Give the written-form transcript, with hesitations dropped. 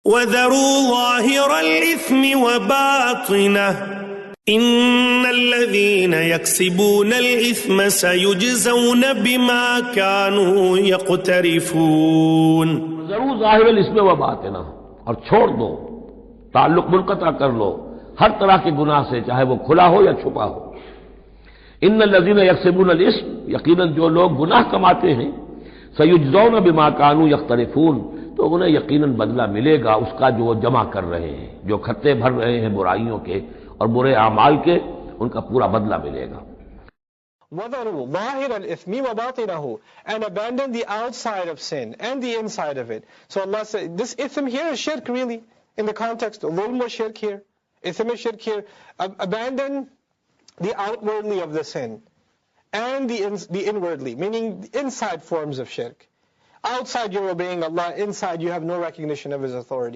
वज़रू ज़ाहिरल इस्मि व बातिनह इन्नल्लज़ीन यक्सिबूनल इस्म सयुजज़ौन बिमा कानू यक़्तरिफून। ज़रूर ज़ाहिरल इस्म व बातिनह, और छोड़ दो, ताल्लुक मुनक़ता कर लो हर तरह के गुनाह से, चाहे वो खुला हो या छुपा हो। इन्नल्लज़ीन यक्सिबूनल इस्म, यकीनन जो लोग गुनाह कमाते हैं, सयुजज़ौन बिमा कानू यक़्तरिफून, तो उन्हें यकीनन बदला मिलेगा उसका जो वो जमा कर रहे हैं, जो खत्ते भर रहे हैं बुराइयों के और बुरे आमाल के, उनका पूरा बदला मिलेगा। وَذَرُوا ظَاهِرَ الْإِثْمِ وَبَاطِنَهُ, and abandon the outside of sin and the inside of it. So Allah said, this ithm here is shirk really, in the context of dhulm was shirk here, ithm is shirk here. Abandon the outwardly of the sin and the inwardly, meaning the inside forms of shirk. Outside you're obeying Allah, inside you have no recognition of His authority.